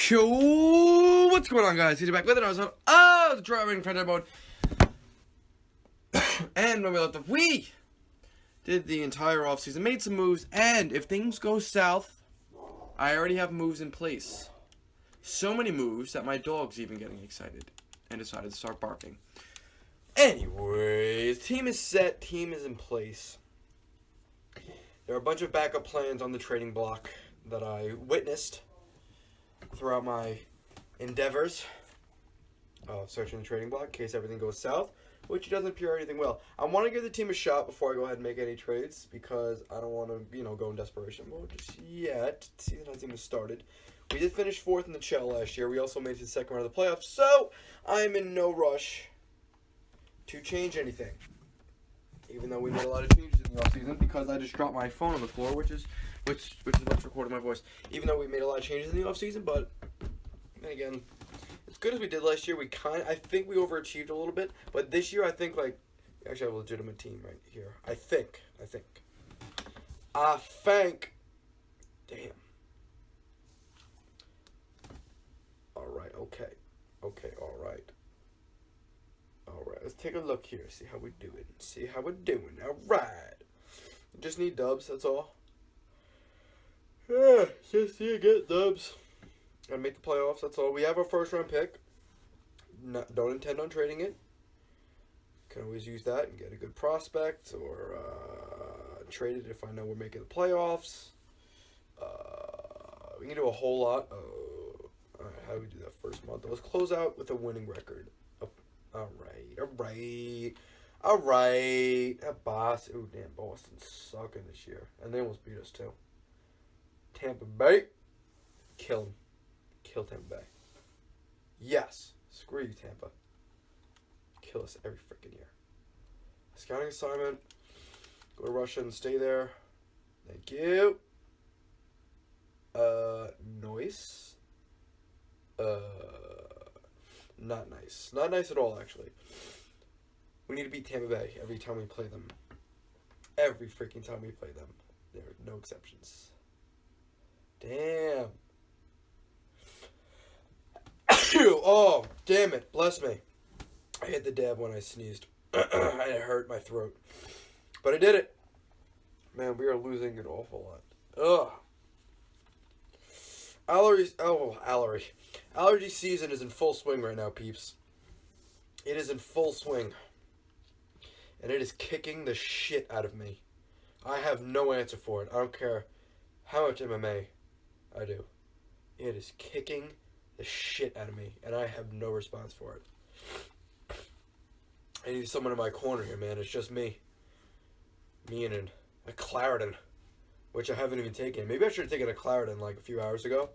Yo, what's going on, guys? He's back with another episode of the Driving Friend Mode. And when we left off, we did the entire offseason, made some moves, and if things go south, I already have moves in place. So many moves that my dog's even getting excited and decided to start barking. Anyways, team is set, team is in place. There are a bunch of backup plans on the trading block that I witnessed throughout my endeavors of searching the trading block in case everything goes south, which doesn't appear anything well. I want to give the team a shot before I go ahead and make any trades because I don't want to, go in desperation mode just yet. Season hasn't even started. We did finish 4th in the CHL last year. We also made it to the second round of the playoffs, so I'm in no rush to change anything. Even though we made a lot of changes in the offseason because I just dropped my phone on the floor, which is what's recording my voice. Even though we made a lot of changes in the offseason, but then again, as good as we did last year, I think we overachieved a little bit. But this year, I think we actually have a legitimate team right here. I think. Damn. All right. Okay. All right. Let's take a look here. See how we're doing. All right. Just need dubs. That's all. Yeah, just see you get dubs. And make the playoffs. That's all. We have our first round pick. Don't intend on trading it. Can always use that and get a good prospect or trade it if I know we're making the playoffs. We can do a whole lot. All right, how do we do that first month? Let's close out with a winning record. All right. That boss. Ooh, damn, Boston's sucking this year. And they almost beat us, too. Tampa Bay. Kill them. Kill Tampa Bay. Yes. Screw you, Tampa. Kill us every freaking year. Scouting assignment. Go to Russia and stay there. Thank you. Noise. Not nice. Not nice at all, actually. We need to beat Tampa Bay every time we play them. Every freaking time we play them. There are no exceptions. Damn. Oh, damn it. Bless me. I hit the dab when I sneezed. It hurt my throat. But I did it. Man, we are losing an awful lot. Ugh. Allergy season is in full swing right now, peeps. It is in full swing. And it is kicking the shit out of me. I have no answer for it. I don't care how much MMA I do. It is kicking the shit out of me. And I have no response for it. I need someone in my corner here, man. It's just me. Me and a Claritin. Which I haven't even taken. Maybe I should have taken a Claritin a few hours ago.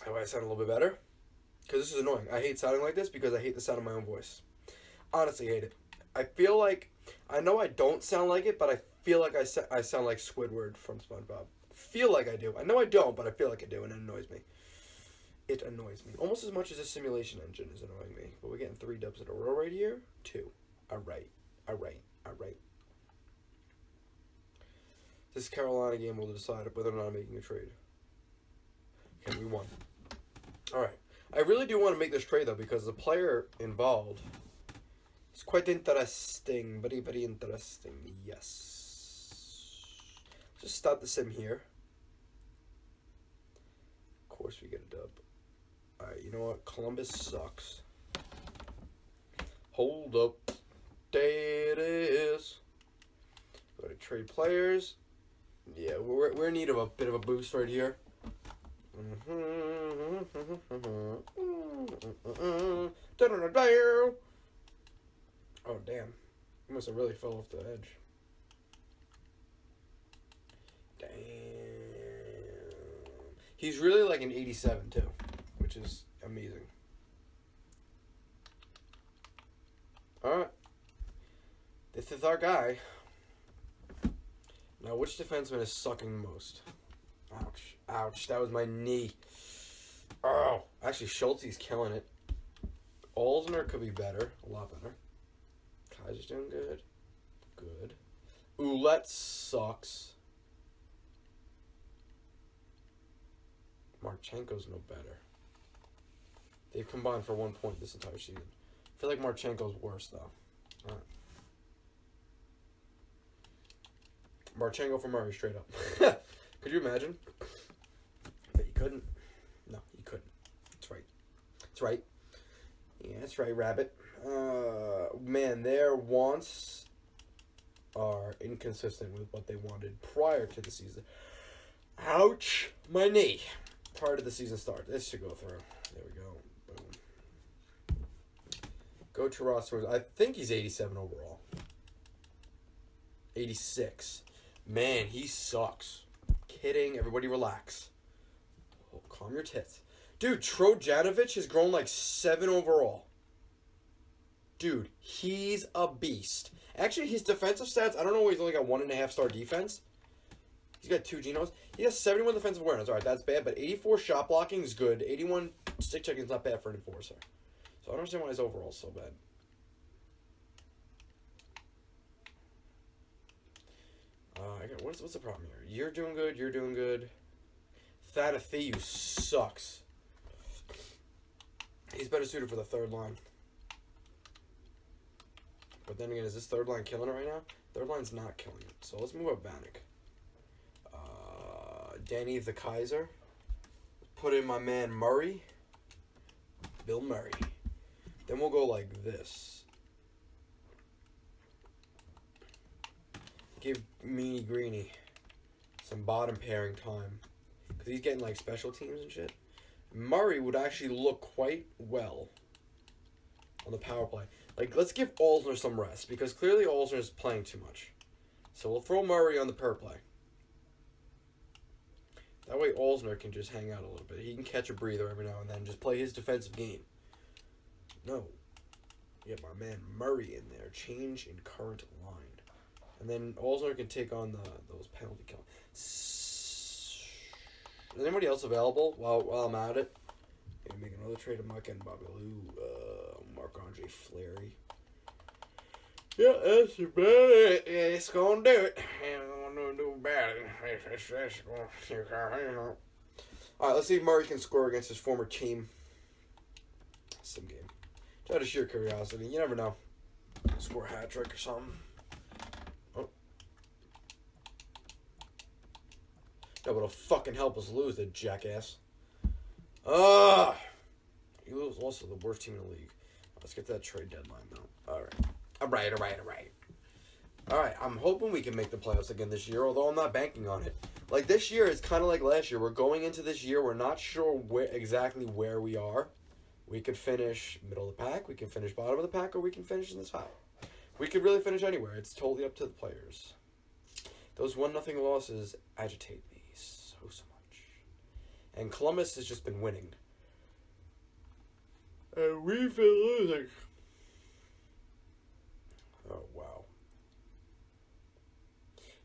That way I sound a little bit better. Because this is annoying. I hate sounding like this because I hate the sound of my own voice. Honestly, hate it. I feel like... I know I don't sound like it, but I feel like I sound like Squidward from SpongeBob. Feel like I do. I know I don't, but I feel like I do, and it annoys me. It annoys me. Almost as much as a simulation engine is annoying me. But we're getting 3 dubs in a row right here. 2. All right. This Carolina game will decide whether or not I'm making a trade. Okay, we won. Alright. I really do want to make this trade, though, because the player involved is quite interesting. Very interesting. Yes. Just start the sim here. Of course we get a dub. Alright, you know what? Columbus sucks. Hold up. There it is. Go to trade players. Yeah, we're in need of a bit of a boost right here. Oh, damn. He must have really fell off the edge. Damn. He's really like an 87, too, which is amazing. Alright. This is our guy. Now, which defenseman is sucking the most? Ouch, that was my knee. Oh, actually, Schultze's killing it. Olsner could be better, a lot better. Kaiser's doing good. Ouellette sucks. Marchenko's no better. They've combined for 1 point this entire season. I feel like Marchenko's worse, though. All right. Marchenko for Murray, straight up. Could you imagine? But he couldn't. No, he couldn't. That's right. That's right. Yeah, that's right, Rabbit. Man, their wants are inconsistent with what they wanted prior to the season. Ouch! My knee. Prior to the season start. This should go through. There we go. Boom. Go to roster. I think he's 87 overall. 86. Man, he sucks. Kidding. Everybody relax. Oh, calm your tits. Dude, Trojanovic has grown like 7 overall. Dude, he's a beast. Actually, his defensive stats, I don't know why he's only got 1.5 star defense. He's got 2 genos. He has 71 defensive awareness. All right, that's bad, but 84 shot blocking is good. 81 stick checking is not bad for an enforcer. So I don't understand why his overall is so bad. What's the problem here? You're doing good. You're doing good. Thanatheus sucks. He's better suited for the third line. But then again, is this third line killing it right now? Third line's not killing it. So let's move up Vanek. Danny the Kaiser. Put in my man Murray. Bill Murray. Then we'll go like this. Give Meanie Greeny some bottom pairing time. Because he's getting like special teams and shit. Murray would actually look quite well on the power play. Like, let's give Alsner some rest. Because clearly Alsner is playing too much. So we'll throw Murray on the power play. That way Alsner can just hang out a little bit. He can catch a breather every now and then. Just play his defensive game. No. Get my man Murray in there. Change in current line. And then Alsner can take on those penalty kills. Is anybody else available while I'm at it? Maybe make another trade of Mike and Bobby Lou. Marc-Andre Fleury. Yeah, that's about it. Yeah, it's gonna do it. I'm gonna do about it. Alright, let's see if Murray can score against his former team. Some game. Just out of sheer curiosity. You never know. Score a hat trick or something. Oh. No, but it'll fucking help us lose, the jackass. He was also the worst team in the league. Let's get that trade deadline, though. Alright. Alright, I'm hoping we can make the playoffs again this year, although I'm not banking on it. Like, this year is kind of like last year. We're going into this year, we're not sure exactly where we are. We could finish middle of the pack, we can finish bottom of the pack, or we can finish in the top. We could really finish anywhere. It's totally up to the players. Those 1-0 losses agitate me so much. And Columbus has just been winning. And we've been losing. Oh, wow.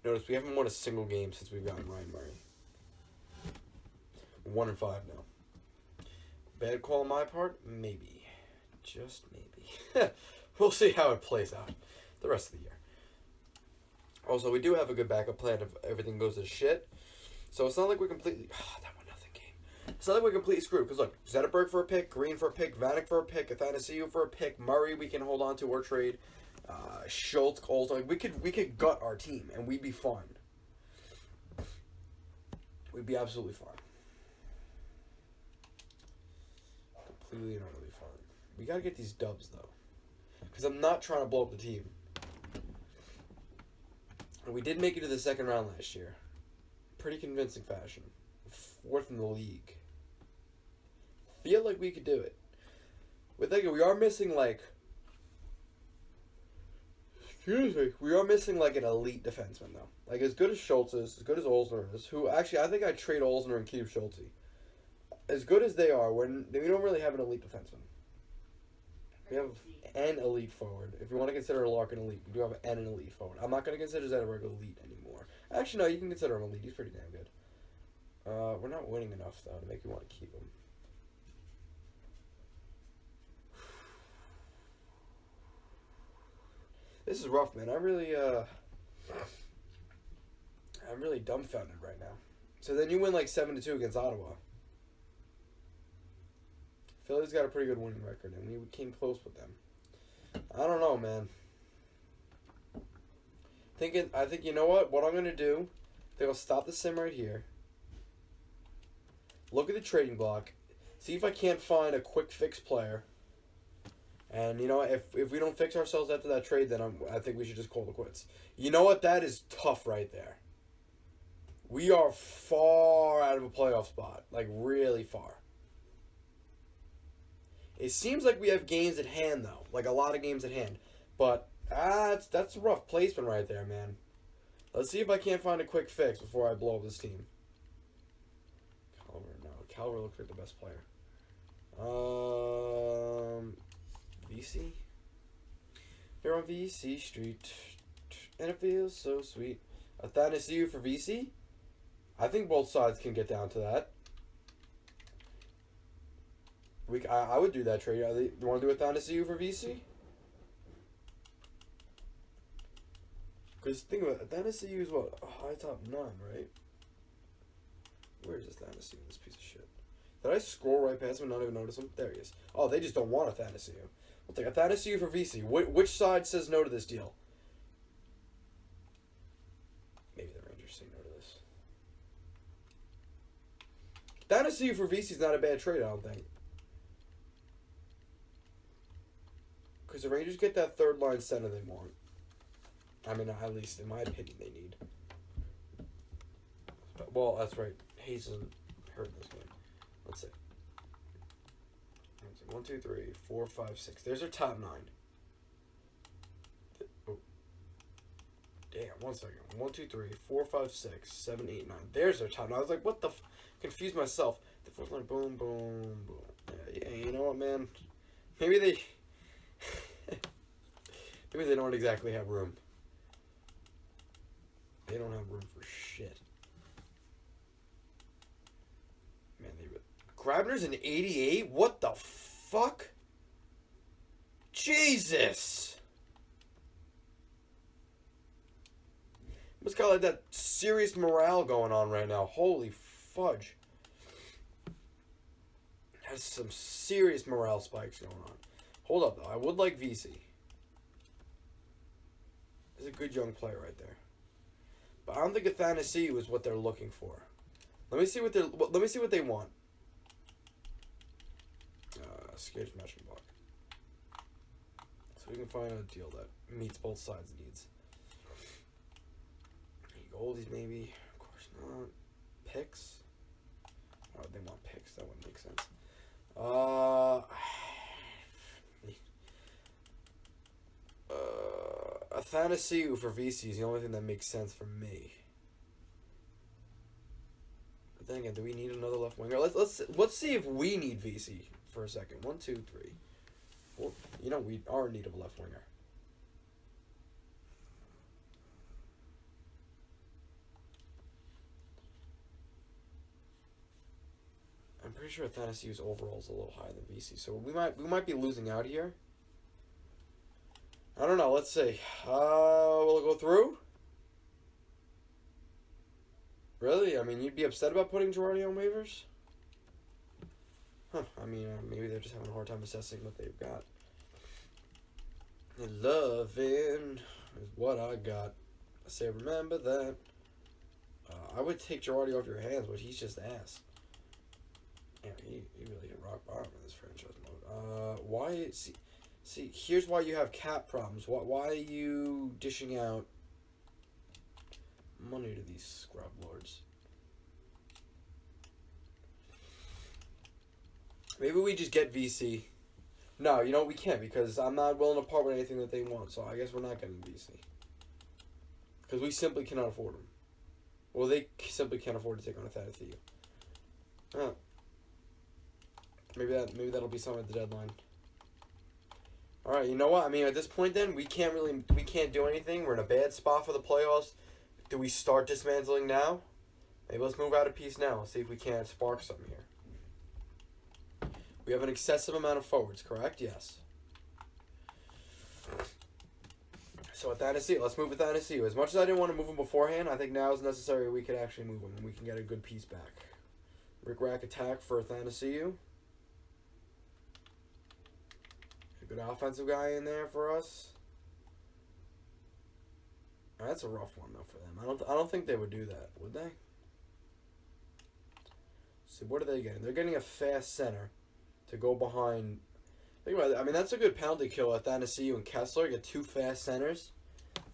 Notice we haven't won a single game since we've gotten Ryan Murray. 1-5 now. Bad call on my part? Maybe. Just maybe. We'll see how it plays out the rest of the year. Also, we do have a good backup plan if everything goes to shit. So it's not like we're completely... that 1-0 game. It's not like we're completely screwed. Because look, Zetterberg for a pick, Green for a pick, Vanek for a pick, Athanasiou for a pick, Murray we can hold on to or trade. Schultz, Coles, like we could gut our team and we'd be fine. We'd be absolutely fine. Completely and utterly fine. We gotta get these dubs though, because I'm not trying to blow up the team. And we did make it to the second round last year, pretty convincing fashion, 4th in the league. Feel like we could do it. We are missing like. Excuse me. We are missing, like, an elite defenseman, though. Like, as good as Schultz is, as good as Olsner is, who, actually, I think I'd trade Olsner and keep Schultz. As good as they are, we don't really have an elite defenseman. We have an elite forward. If you want to consider Larkin elite, we do have an elite forward. I'm not going to consider Zetterberg elite anymore. Actually, no, you can consider him elite. He's pretty damn good. We're not winning enough, though, to make you want to keep him. This is rough, man. I'm really dumbfounded right now. So then you win like 7-2 against Ottawa. Philly's got a pretty good winning record, and we came close with them. I don't know, man. I think, you know what? What I'm going to do, I think I'll stop the sim right here. Look at the trading block. See if I can't find a quick fix player. And, you know, if we don't fix ourselves after that trade, then I think we should just call it quits. You know what? That is tough right there. We are far out of a playoff spot. Like, really far. It seems like we have games at hand, though. Like, a lot of games at hand. But, that's a rough placement right there, man. Let's see if I can't find a quick fix before I blow up this team. Calvert, no. Calvert looks like the best player. VC? Here on VC Street. And it feels so sweet. Athanasiou for VC? I think both sides can get down to that. I would do that trade. You want to do Athanasiou for VC? Because think about it. Athanasiou is what? A high top 9, right? Where is this Athanasiou, this piece of shit? Did I scroll right past him and not even notice him? There he is. Oh, they just don't want Athanasiou. We'll take Athanasiou for VC. Which side says no to this deal? Maybe the Rangers say no to this. Athanasiou for VC is not a bad trade, I don't think. Because the Rangers get that third line center they want. I mean, at least in my opinion, they need. But, well, that's right. Hayes isn't hurt in this game. Let's see. 1, 2, 3, 4, 5, 6. There's our top 9. Oh. Damn, 1 second. 1, 2, 3, 4, 5, 6, 7, 8, 9. There's our top 9. I was like, what the confused myself. The fourth line, boom, boom, boom. Yeah, you know what, man? Maybe they... Maybe they don't exactly have room. They don't have room for shit. Man, Grabner's an 88? What the fuck? Jesus! Must got like that serious morale going on right now. Holy fudge. Has some serious morale spikes going on. Hold up, though. I would like VC. There's a good young player right there. But I don't think Athanasiou is what they're looking for. Let me see what they want. Scared matching block. So we can find a deal that meets both sides' needs. Goldies maybe. Of course not. Picks. Oh, they want picks. That wouldn't make sense. Athanasiou for VC is the only thing that makes sense for me. But then again, do we need another left winger? Let's see if we need VC for a second. 1, 2, 3, 4. You know, we are in need of a left winger. I'm pretty sure Athanasiou's overall is a little higher than VC, so we might be losing out here. I don't know. Let's see. Will it go through? Really? I mean, you'd be upset about putting Girardi on waivers? Huh. I mean, maybe they're just having a hard time assessing what they've got. And loving is what I got. I say, remember that. I would take Girardi off your hands, but he's just ass. Yeah, he really hit rock bottom in this franchise mode. Why? See, here's why you have cap problems. Why are you dishing out money to these scrub lords? Maybe we just get VC. No, you know what? We can't because I'm not willing to part with anything that they want. So I guess we're not getting VC. Because we simply cannot afford them. Well, they simply can't afford to take on Athanasiou. Huh. Maybe that'll be something at the deadline. All right, you know what? I mean, at this point, then we can't do anything. We're in a bad spot for the playoffs. Do we start dismantling now? Maybe let's move out a piece now. Let's see if we can't spark something here. We have an excessive amount of forwards, correct? Yes. So Athanasiou, let's move Athanasiou. As much as I didn't want to move him beforehand, I think now is necessary. We could actually move him, and we can get a good piece back. Rick Rack attack for Athanasiou. Good offensive guy in there for us. That's a rough one though for them. I don't think they would do that, would they? So what are they getting? They're getting a fast center to go behind. Think about it. I mean, that's a good penalty kill. Athanasiou and Kessler get 2 fast centers.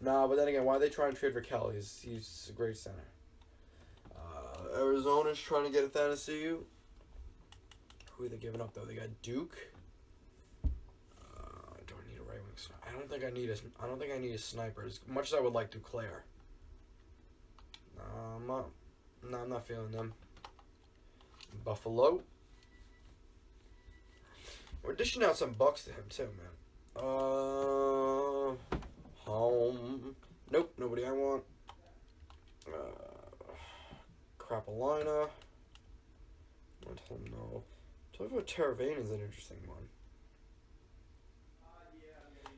Nah, but then again, why are they trying to trade for Kelly? He's a great center. Arizona's trying to get Athanasiou. Who are they giving up though? They got Duke. Do I need a right wing sniper? I don't think I need a sniper as much as I would like Duclair. I'm not feeling them. Buffalo. We're dishing out some bucks to him too, man. Home. Nope, nobody I want. Crapalina. Let him know. Talking about Teravainen is an interesting one.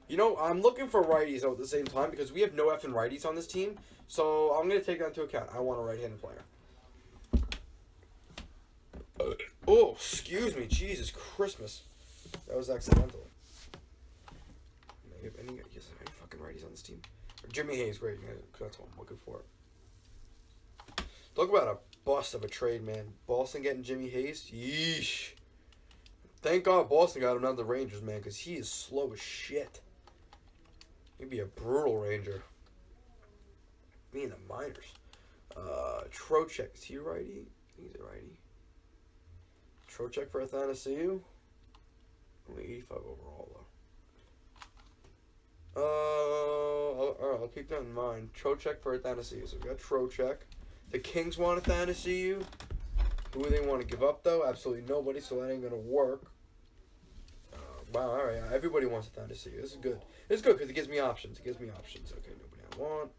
You know, I'm looking for righties though at the same time because we have no effing righties on this team. So I'm going to take that into account. I want a right-handed player. Oh, excuse me. Jesus Christmas. That was accidental. Any fucking righties on this team? Jimmy Hayes, great. That's what I'm looking for. Talk about a bust of a trade, man. Boston getting Jimmy Hayes? Yeesh. Thank God Boston got him down to the Rangers, man, because he is slow as shit. He'd be a brutal Ranger. Me and the minors. Trocheck, is he a righty? He's a righty. Trocheck for Athanasiou. Only 85 overall, though. I'll keep that in mind. Trocheck for Athanasiou. So we got Trocheck. The Kings want Athanasiou. Who do they want to give up, though? Absolutely nobody, so that ain't going to work. Wow, all right. Everybody wants Athanasiou. This is good. This is good because it gives me options. Okay, nobody I want.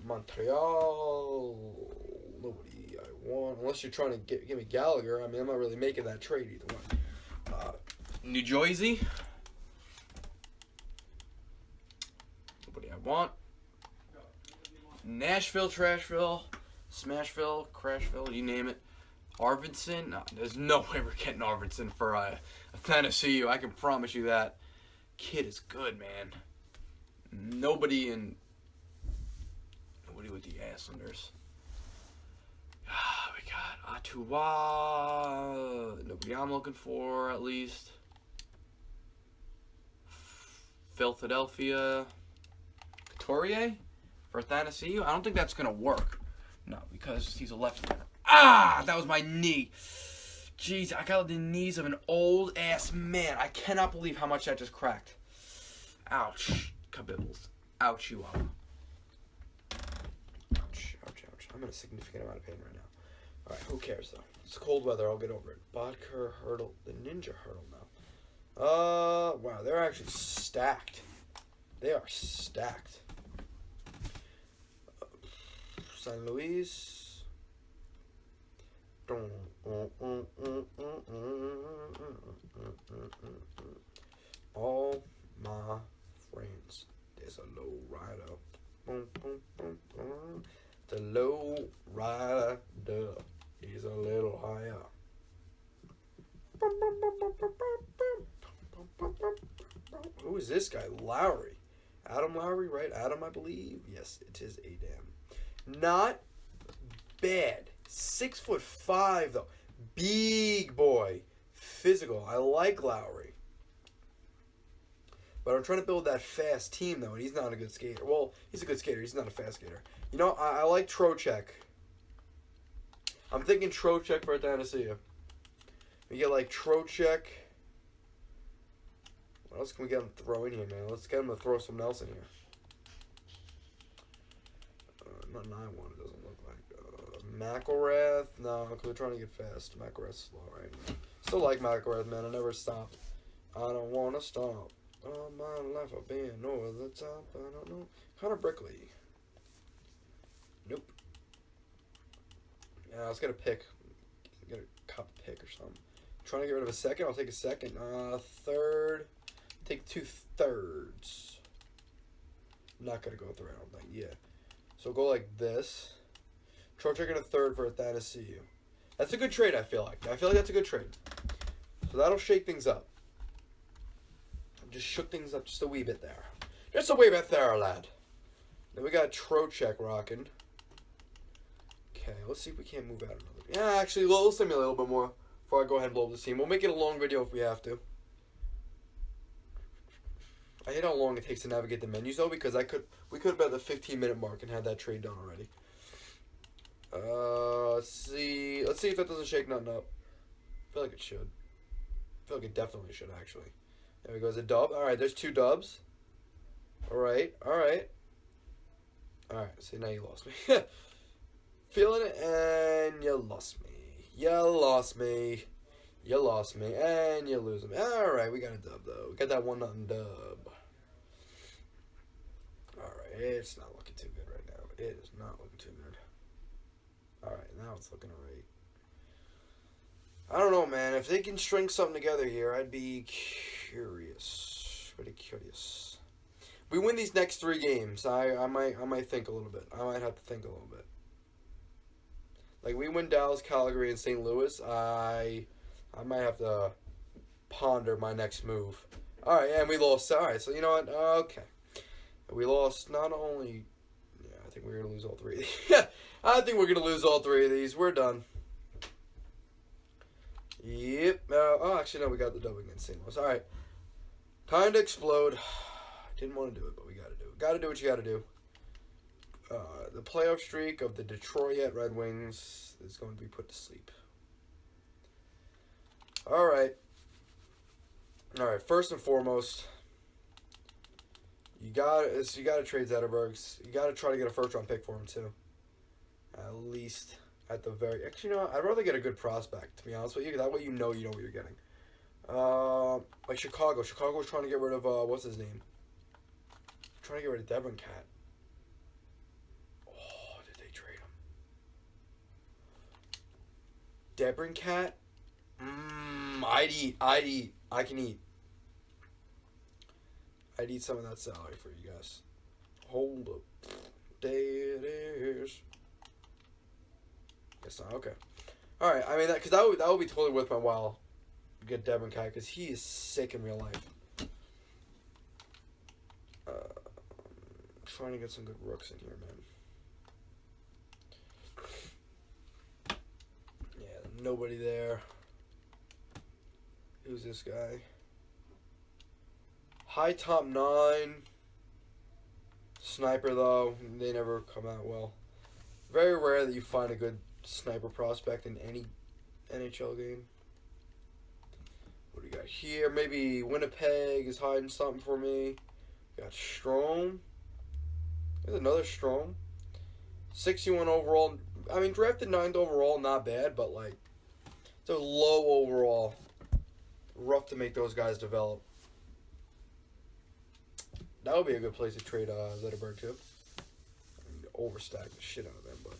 Montreal. Nobody I want. Unless you're trying to give me Gallagher. I mean, I'm not really making that trade either way. New Jersey. Nobody I want. Nashville, Trashville, Smashville, Crashville, you name it. Arvidsson? No, there's no way we're getting Arvidsson for Athanasiou. I can promise you that. Kid is good, man. Nobody with the Islanders. We got Ottawa. Nobody I'm looking for, at least. Philadelphia. Couturier for Athanasiou. I don't think that's going to work. No, because he's a left-hander. Ah, that was my knee. Jeez, I got the knees of an old-ass man. I cannot believe how much that just cracked. Ouch. Kabibbles. Ouch, you up. Ouch, ouch, ouch. I'm in a significant amount of pain right now. Alright, who cares, though? It's cold weather. I'll get over it. Bodker Hurdle. The Ninja Hurdle now. Wow, they're actually stacked. They are stacked. San Luis. All my friends. There's a low rider. The low rider is a little higher. Who is this guy? Lowry. Adam Lowry, right? Adam, I believe. Yes, it is Adam. Not bad. 6'5", though. Big boy. Physical. I like Lowry. But I'm trying to build that fast team, though, and he's not a good skater. Well, he's a good skater. He's not a fast skater. You know, I like Trocheck. I'm thinking Trocheck for Athanasiou. We get, like, Trocheck. What else can we get him to throw in here, man? Let's get him to throw something else in here. Not 9-1, it doesn't look like. McElrath? No, because we're trying to get fast. McElrath's slow, right? Still like McElrath, man. I never stopped. I don't want to stop. All my life I've been over the top. I don't know. Connor Brickley. Nope. Yeah, let's get a pick. Get a cup pick or something. Trying to get rid of a second. I'll take a second. Third. Take 2 thirds. Not going to go through, I don't think. Yeah. So go like this. Trocheck in a third for Athanasiou. That's a good trade, I feel like. I feel like that's a good trade. So that'll shake things up. Just shook things up just a wee bit there. Just a wee bit there, lad. Then we got Trocheck rocking. Okay, let's see if we can't move out another. Yeah, actually, we'll send me a little bit more before I go ahead and blow up the team. We'll make it a long video if we have to. I hate how long it takes to navigate the menus though, because we could have been at the 15-minute mark and had that trade done already. Let's see if that doesn't shake nothing up. I feel like it should. I feel like it definitely should actually. There we go, a dub. All right, there's 2 dubs. All right. See, now you lost me. Feeling it, and you lost me. You lost me, and you lose me. All right, we got a dub though. We got that 1-0 dub. All right, it's not looking too good right now. It is not looking too good. All right, now it's looking all right. I don't know, man. If they can string something together here, I'd be curious. Pretty curious. We win these next 3 games. I might think a little bit. I might have to think a little bit. Like, we win Dallas, Calgary, and St. Louis. I might have to ponder my next move. All right, and we lost. All right, so you know what? Okay. We lost not only... Yeah, I think we're going to lose all 3 of these. I think we're going to lose all 3 of these. We're done. Yep. Oh, actually, no, we got the dub against St. Louis. All right. Time to explode. Didn't want to do it, but we got to do it. Got to do what you got to do. The playoff streak of the Detroit Red Wings is going to be put to sleep. All right. First and foremost, you got to trade Zetterbergs. You got to try to get a first-round pick for him too. At least at the very. Actually, you know, I'd rather get a good prospect, to be honest with you. That way, you know what you're getting. Like Chicago. Chicago was trying to get rid of what's his name? Trying to get rid of Debrincat. Oh, did they trade him? Debrincat? I'd eat. I can eat. I'd eat some of that salary for you guys. Hold up. There it is. Guess not. Okay. All right. I mean, because that would be totally worth my while. Get Debrincat because he is sick in real life. Trying to get some good rooks in here, man. Yeah, nobody there. Who's this guy? High top 9. Sniper, though. They never come out well. Very rare that you find a good sniper prospect in any NHL game. What do you got here? Maybe Winnipeg is hiding something for me. Got Strome. There's another Strome. 61 overall. I mean, drafted 9th overall, not bad, but like, it's a low overall. Rough to make those guys develop. That would be a good place to trade Zetterberg too. I mean, overstack the shit out of them, but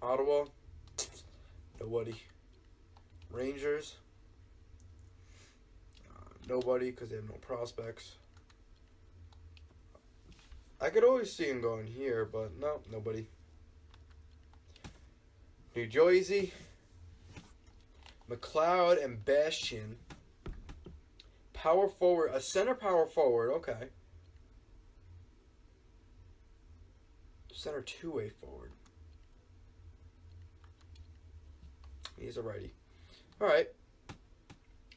Ottawa, nobody. Rangers, nobody because they have no prospects. I could always see him going here, but no, nobody. New Jersey, McLeod and Bastian. Power forward, a center power forward, okay. Center two-way forward. He's a righty. All right.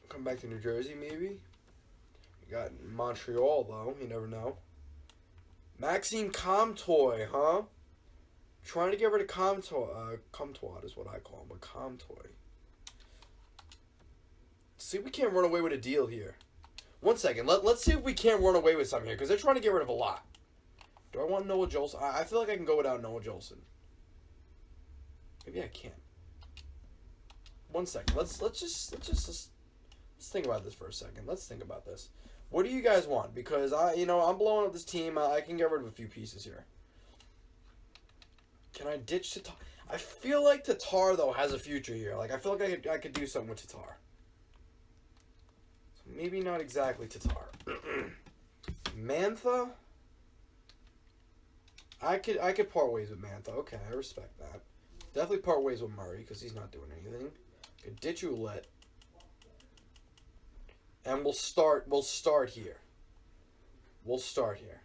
Come back to New Jersey, maybe. We got Montreal, though. You never know. Maxime Comtois, huh? Trying to get rid of Comtois. Comtois is what I call him, but Comtois. See if we can't run away with a deal here. 1 second. Let's see if we can't run away with something here, because they're trying to get rid of a lot. Do I want Noah Jolson? I feel like I can go without Noah Jolson. Maybe I can. 1 second. Let's think about this for a second. Let's think about this. What do you guys want? Because I'm blowing up this team. I can get rid of a few pieces here. Can I ditch Tatar? I feel like Tatar though has a future here. Like I feel like I could do something with Tatar. So maybe not exactly Tatar. Mantha. I could part ways with Mantha. Okay, I respect that. Definitely part ways with Murray because he's not doing anything. Could ditch Ouellette. And we'll start here. We'll start here.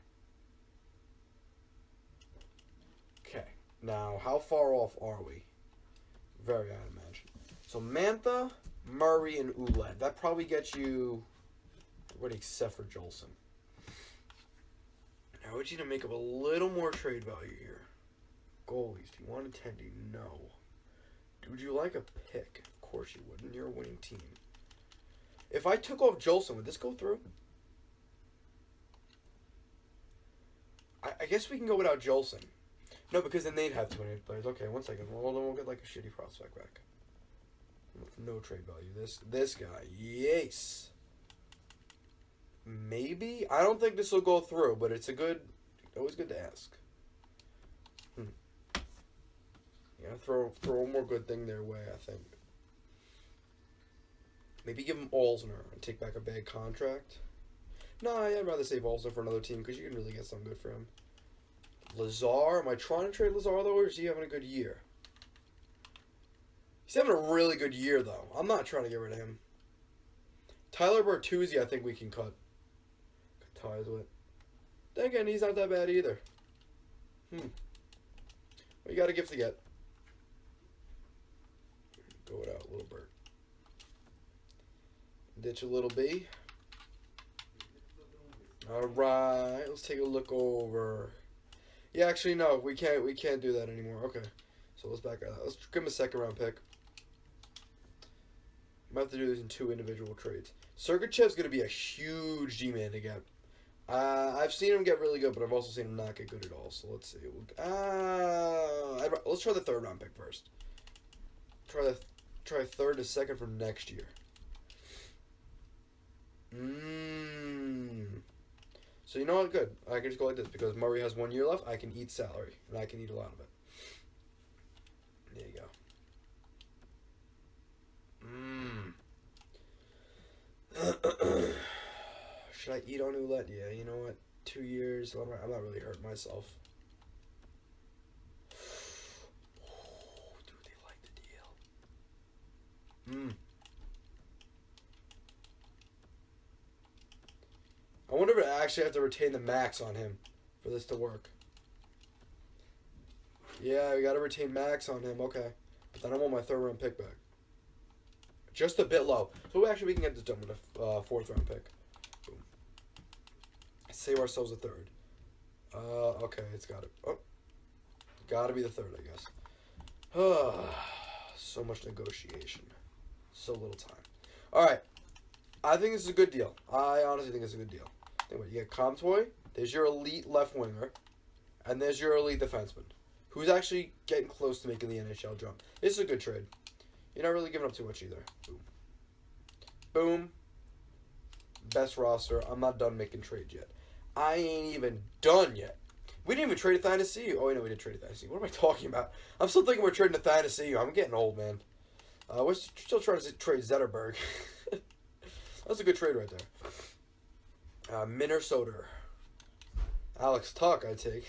Okay. Now, how far off are we? Very, I imagine. So, Mantha, Murray, and Ouellet. That probably gets you everybody except for Jolson. Now, I want you to make up a little more trade value here. Goalies. Do you want a tendy? No. Would you like a pick? Of course you wouldn't. You're a winning team. If I took off Jolson, would this go through? I guess we can go without Jolson. No, because then they'd have 28 players. Okay, 1 second. Well, then we'll get like a shitty prospect back. With no trade value. This guy. Yes. Maybe? I don't think this will go through, but it's always good to ask. Yeah, throw one more good thing their way, I think. Maybe give him Alzner and take back a bad contract. Nah, I'd rather save Alzner for another team because you can really get something good for him. Lazar, am I trying to trade Lazar though, or is he having a good year? He's having a really good year though. I'm not trying to get rid of him. Tyler Bertuzzi, I think we can cut ties with. Then again, he's not that bad either. Well, you got a gift to get. Go without Little Bert. Ditch a Little B. Alright, let's take a look over. Yeah, actually no, we can't do that anymore. Okay. So let's back out of that. Let's give him a second round pick. Might have to do this in 2 individual trades. Sergachev's gonna be a huge D-man to get. I've seen him get really good, but I've also seen him not get good at all. So let's see. Let's try the 3rd round pick first. Try 3rd to 2nd for next year. So you know what? Good. I can just go like this because Murray has 1 year left. I can eat salary, and I can eat a lot of it. There you go. Should I eat on Ouellet? Yeah, you know what? 2 years. I'm not really hurting myself. Dude, they like the deal. I wonder if I actually have to retain the max on him for this to work. Yeah, we got to retain max on him. Okay. But then I want my 3rd round pick back. Just a bit low. So actually we can get this done with a 4th round pick. Boom. Save ourselves a 3rd. Okay, it's got it. Oh. Got to be the 3rd, I guess. So much negotiation. So little time. All right. I think this is a good deal. I honestly think it's a good deal. Anyway, you get Comtois. There's your elite left winger. And there's your elite defenseman. Who's actually getting close to making the NHL jump. This is a good trade. You're not really giving up too much either. Boom. Boom. Best roster. I'm not done making trades yet. I ain't even done yet. We didn't even trade Athanasiou. Oh, wait, no, we did trade Athanasiou. What am I talking about? I'm still thinking we're trading Athanasiou. I'm getting old, man. We're still trying to trade Zetterberg. That's a good trade right there. Minnesota. Alex Tuck, I take.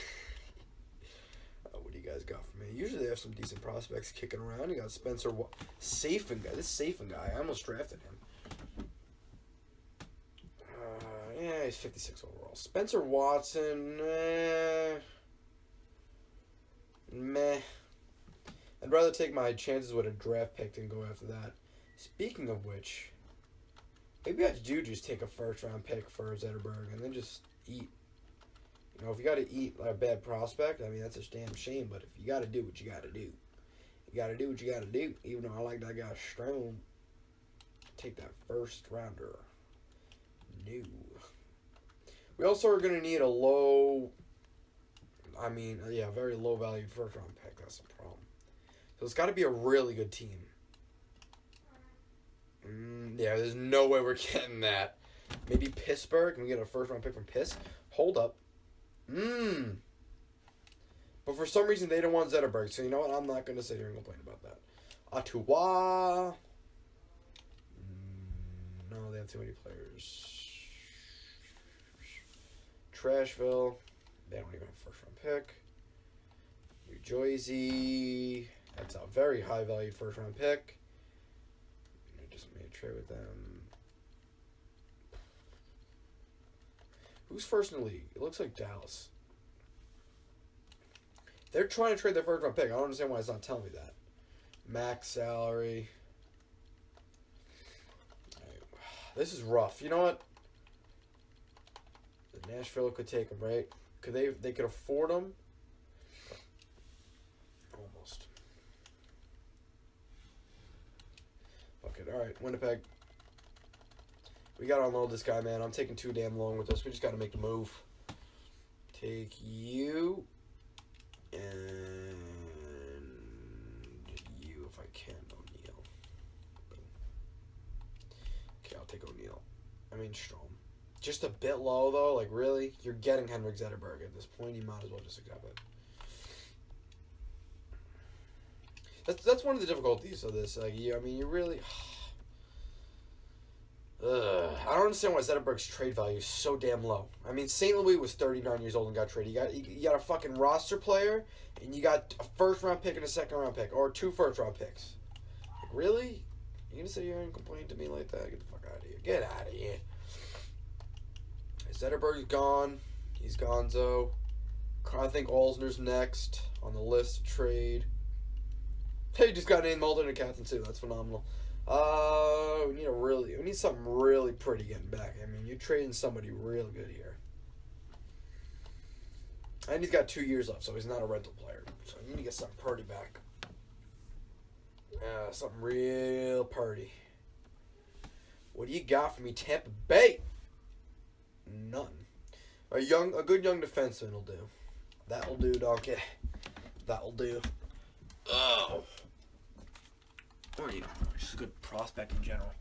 What do you guys got for me? Usually they have some decent prospects kicking around. You got Spencer Safin guy. This Safin guy, I almost drafted him. Yeah, he's 56 overall. Spencer Watson, meh. I'd rather take my chances with a draft pick than go after that. Speaking of which, maybe I do just take a 1st round pick for Zetterberg and then just eat. You know, if you got to eat a bad prospect, I mean, that's a damn shame. But if you got to do what you got to do, you got to do what you got to do. Even though I like that guy Strome, take that 1st rounder. No. We also are going to need a very low valued 1st round pick. That's the problem. So it's got to be a really good team. Yeah, there's no way we're getting that. Maybe Pittsburgh. Can we get a 1st round pick from Piss? Hold up. But for some reason, they don't want Zetterberg. So you know what? I'm not going to sit here and complain about that. Ottawa. No, they have too many players. Trashville. They don't even have a 1st round pick. New Jersey. That's a very high valued 1st round pick. I just made a trade with them. Who's first in the league? It looks like Dallas. They're trying to trade their first round pick. I don't understand why it's not telling me that. Max salary. This is rough. You know what? Nashville could take him, right? Could they could afford him? Almost. Fuck it. All right, Winnipeg. We got to unload this guy, man. I'm taking too damn long with this. We just got to make the move. Take you. And you, if I can, O'Neal. Okay, I'll take O'Neal. I mean, Strome. Just a bit low, though. Like, really? You're getting Henrik Zetterberg at this point. You might as well just accept it. That's one of the difficulties of this. Like, I mean, you really... I don't understand why Zetterberg's trade value is so damn low. I mean, St. Louis was 39 years old and got traded. You got a fucking roster player, and you got a first-round pick and a second-round pick, or 2 first-round picks. Like, really? You gonna sit here and complain to me like that? Get the fuck out of here. Get out of here. Zetterberg's gone. He's gonzo. I think Olsner's next on the list to trade. Hey, just got named alternate captain too. That's phenomenal. We need something really pretty getting back. I mean, you're trading somebody real good here. And he's got 2 years left, so he's not a rental player. So you need to get something pretty back. Something real pretty. What do you got for me, Tampa Bay? None. A good young defenseman will do. That'll do, donkey. That'll do. Oh. Or, you know, just a good prospect in general.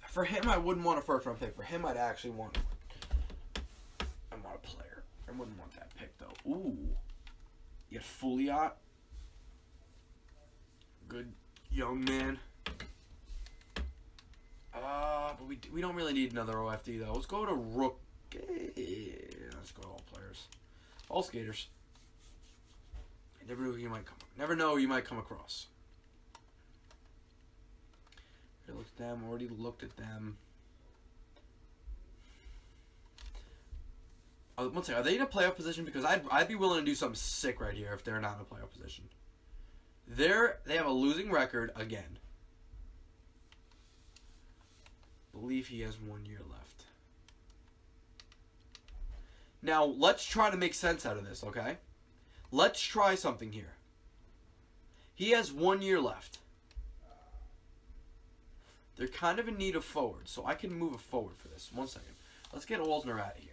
For him, I wouldn't want a first-round pick. For him, I'd actually want I want a player. I wouldn't want that pick, though. Ooh. You got Fouliot. Good young man. But we don't really need another OFD, though. Let's go to Rook. Let's go to all players. All skaters. I never know who you might come across. Already looked at them. Already looked at them. One second. Are they in a playoff position? Because I'd be willing to do something sick right here if they're not in a playoff position. They have a losing record again. I believe he has 1 year left. Now, let's try to make sense out of this, okay? Let's try something here. He has 1 year left. They're kind of in need of forward, so I can move a forward for this. 1 second. Let's get Olsner out of here.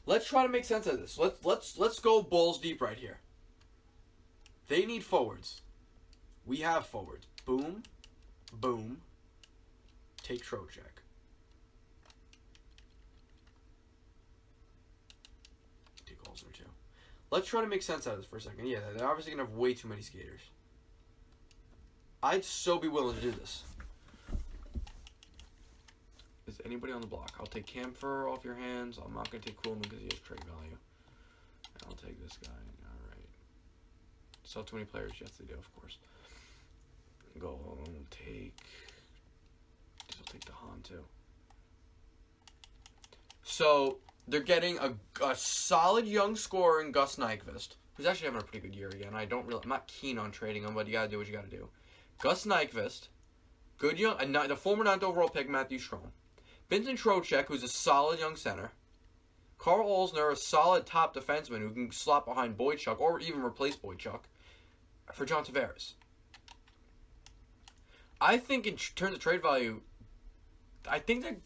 Let's try to make sense of this. Let's go balls deep right here. They need forwards. We have forwards. Boom. Boom. Take Trocheck. Take Olsner too. Let's try to make sense out of this for a second. Yeah, they're obviously going to have way too many skaters. I'd so be willing to do this. Is anybody on the block? I'll take Camphor off your hands. I'm not going to take Coolman because he has trade value. I'll take this guy. Alright. Sell too many players? Yes, they do, of course. Go take... I'll take the Han, too. So, they're getting a solid young scorer in Gus Nyquist, who's actually having a pretty good year again. I'm not keen on trading him, but you got to do what you got to do. Gus Nyquist, good young... the former 9th overall pick, Matthew Strome. Vincent Trocheck, who's a solid young center. Carl Olsner, a solid top defenseman who can slot behind Boychuk or even replace Boychuk for John Tavares. I think in terms of trade value, I think they're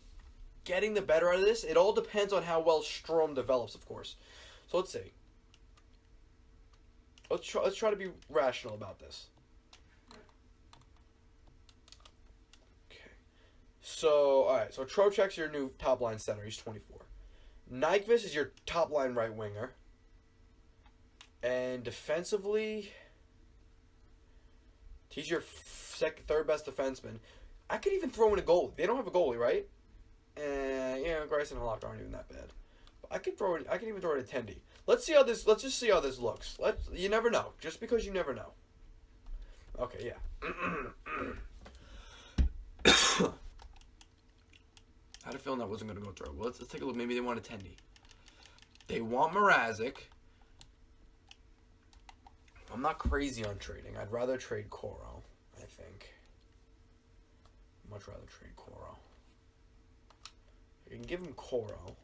getting the better out of this. It all depends on how well Strome develops, of course. So let's see. Let's try to be rational about this. So, alright, so Trocheck's your new top-line center. He's 24. Nyquist is your top-line right winger. And defensively, he's your third best defenseman. I could even throw in a goalie. They don't have a goalie, right? And Greiss and Halak aren't even that bad. But I can even throw in a Tendy. Let's just see how this looks. You never know. Just because you never know. Okay, yeah. How did feeling that wasn't going to go through. Well, let's take a look. Maybe they want a Tendy. They want Mrazek. I'm not crazy on trading. I'd rather trade Coro, I think. Much rather trade Coro. You can give him Coro.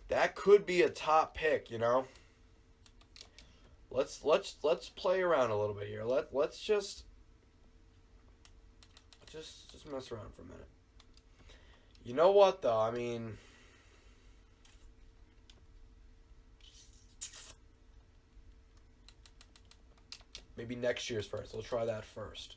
That could be a top pick, you know. Let's play around a little bit here. Let's just mess around for a minute. You know what though? I mean, maybe next year's first. We'll try that first.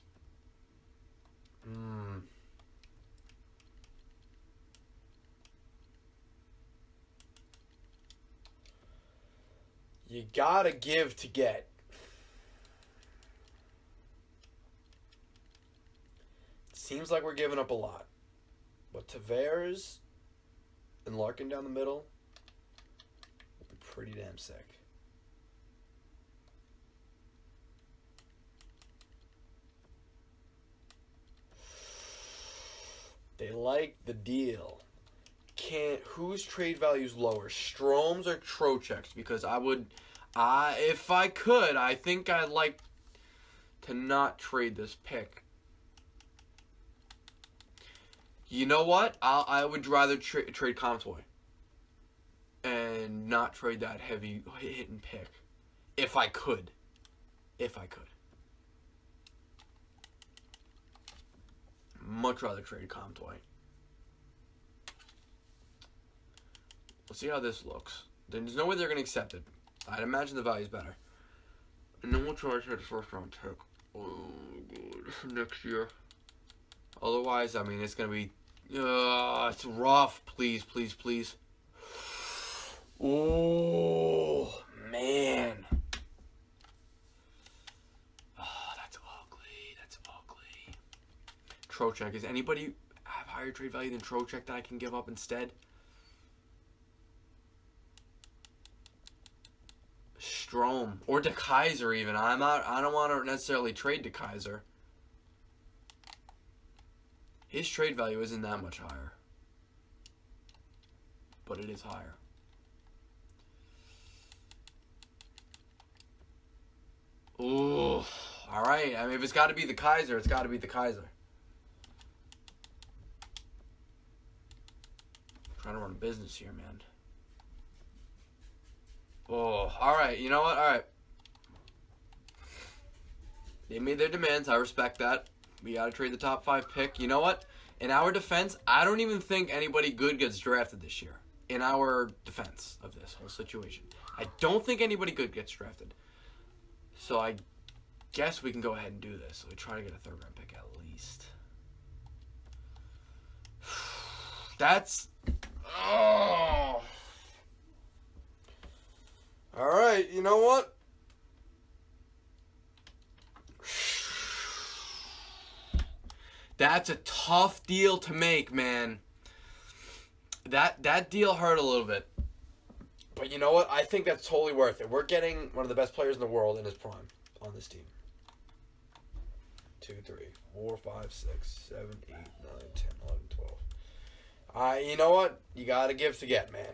You gotta give to get. Seems like we're giving up a lot. But Tavares and Larkin down the middle will be pretty damn sick. They like the deal. Whose trade value is lower, Strome's or Trocheck's? Because if I could, I think I'd like to not trade this pick. You know what? I would rather trade Comtois and not trade that heavy hitting pick. If I could. Much rather trade Comtois. We'll see how this looks. There's no way they're going to accept it. I'd imagine the value's better. And then we'll try to trade a first round pick. Oh, God. Next year. Otherwise, I mean, it's going to be... it's rough. Please, please, please. Oh, man. Oh, that's ugly. That's ugly. Trocheck. Does anybody have higher trade value than Trocheck that I can give up instead? Strome or DeKaiser even. I don't want to necessarily trade DeKaiser. His trade value isn't that much higher. But it is higher. Ooh. Alright. I mean, if it's got to be the Kaiser, it's got to be the Kaiser. I'm trying to run a business here, man. Oh, alright. You know what? Alright. They made their demands. I respect that. We got to trade the top 5 pick. You know what? In our defense, I don't even think anybody good gets drafted this year. In our defense of this whole situation. I don't think anybody good gets drafted. So I guess we can go ahead and do this. So we try to get a 3rd round pick at least. That's... Oh. Alright, you know what? That's a tough deal to make, man. That deal hurt a little bit. But you know what? I think that's totally worth it. We're getting one of the best players in the world in his prime on this team. 2, 3, 4, 5, 6, 7, 8, 9, 10, 11, 12. You know what? You got to give to get, man.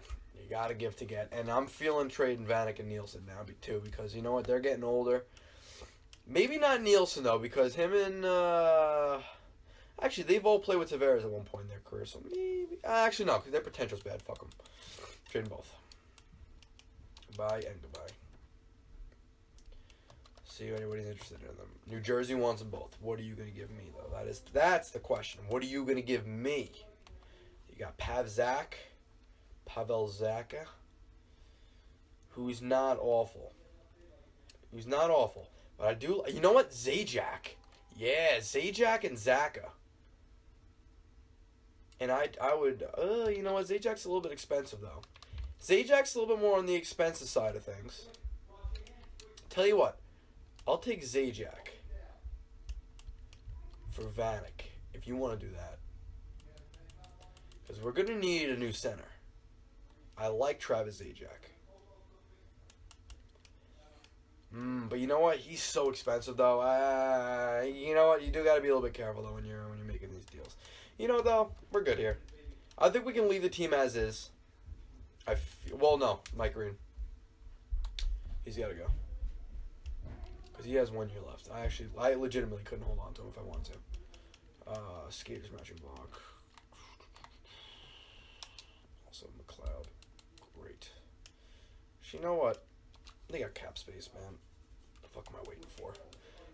You got to give to get. And I'm feeling trading Vanek and Nielsen now, too, because you know what? They're getting older. Maybe not Nielsen, though, because him and... Actually, they've all played with Tavares at one point in their career, so maybe... Actually, no, because their potential's bad. Fuck them. Trading both. Goodbye and goodbye. See if anybody's interested in them. New Jersey wants them both. What are you going to give me, though? That's the question. What are you going to give me? You got Pavel Zacha, who's not awful. He's not awful. But I do... You know what? Zajac. Yeah, Zajac and Zacha. And I would... you know what? Zajac's a little bit expensive, though. Zajac's a little bit more on the expensive side of things. Tell you what. I'll take Zajac for Vanek, if you want to do that. Because we're going to need a new center. I like Travis Zajac. But you know what? He's so expensive, though. You know what? You do got to be a little bit careful, though, when you're making these deals. You know, though, we're good here. I think we can leave the team as is. Well, no, Mike Green. He's got to go. Because he has 1 year left. I legitimately couldn't hold on to him if I wanted to. Skaters matching block. Also McLeod. Great. You know what? They got cap space, man. What the fuck am I waiting for?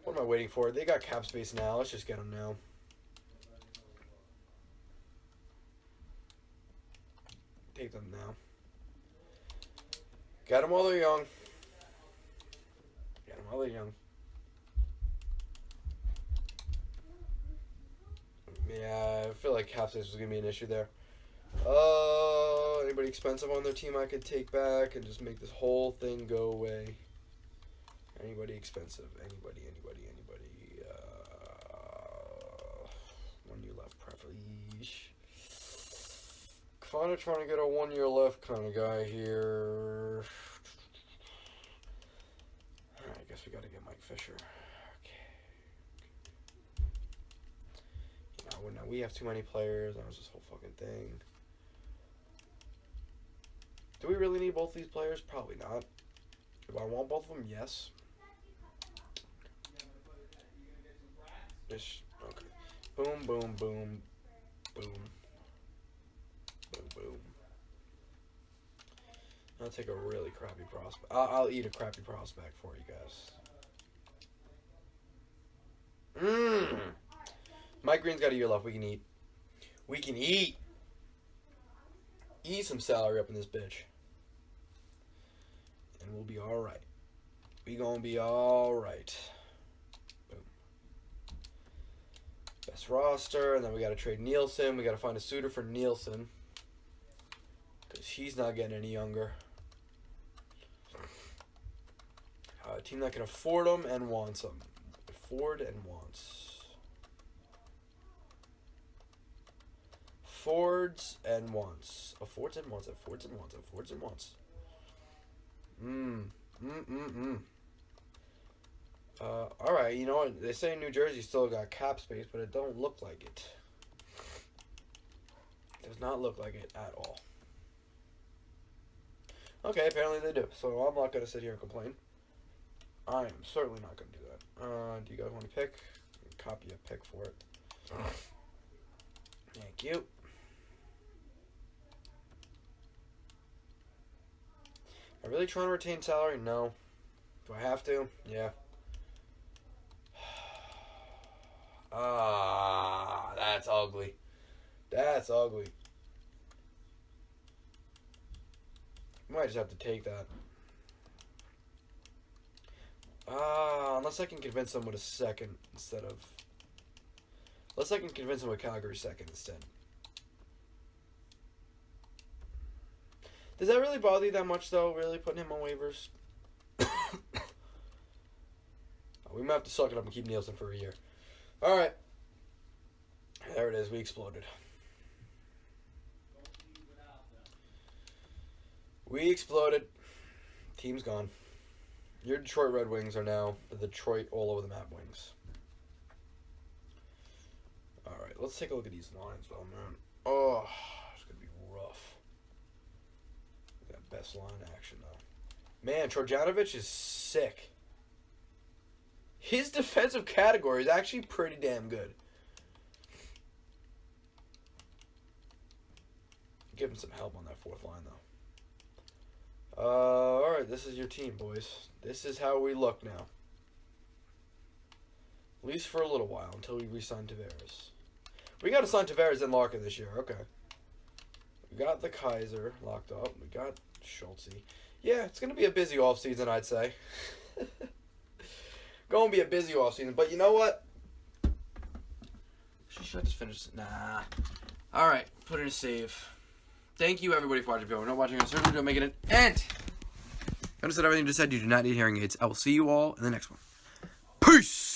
What am I waiting for? They got cap space now. Let's just get them now. Take them now. Got them while they're young. Got them while they're young. Yeah, I feel like cap space was going to be an issue there. Anybody expensive on their team I could take back and just make this whole thing go away? Anybody expensive? Anybody. 1 year left, preferably. Kind of trying to get a 1 year left kind of guy here. Alright, I guess we got to get Mike Fisher. Now we have too many players. That was this whole fucking thing. Do we really need both these players? Probably not. Do I want both of them? Yes. Okay. Boom, boom, boom, boom. Boom, boom. I'll take a really crappy prospect. I'll eat a crappy prospect for you guys. Mike Green's got a year left. We can eat. We can eat. Eat some salary up in this bitch. And we'll be alright. We gonna be alright. Boom. Best roster. And then we gotta trade Nielsen. We gotta find a suitor for Nielsen. Because he's not getting any younger. A team that can afford him and wants him. Afford and wants. Affords and wants. Affords and wants. Affords and wants. Affords and wants. Alright, you know what? They say New Jersey still got cap space, but it don't look like it. It does not look like it at all. Okay, apparently they do. So I'm not going to sit here and complain. I am certainly not going to do that. Do you guys want to pick? Copy a pick for it. Thank you. Am I really trying to retain salary? No. Do I have to? Yeah. That's ugly. That's ugly. Might just have to take that. Unless I can convince them with a second instead of... Unless I can convince them with Calgary second instead. Does that really bother you that much, though? Really putting him on waivers? We might have to suck it up and keep Nielsen for a year. Alright. There it is. We exploded. We exploded. Team's gone. Your Detroit Red Wings are now the Detroit all over the map Wings. Alright, let's take a look at these lines, though, man. Oh, it's going to be rough. That best line action, though. Man, Trojanovic is sick. His defensive category is actually pretty damn good. Give him some help on that fourth line, though. Alright, this is your team, boys. This is how we look now. At least for a little while, until we re-sign Tavares. We got to sign Tavares and Larkin this year, okay. We got the Kaiser locked up. We got Schultz. Yeah, it's going to be a busy offseason, I'd say. Going to be a busy offseason, but you know what? Should I just finish? Nah. Alright, put in a save. Thank you, everybody, for watching. If you're not watching, I certainly don't make it an end. Understood everything you just said. You do not need hearing aids. I will see you all in the next one. Peace!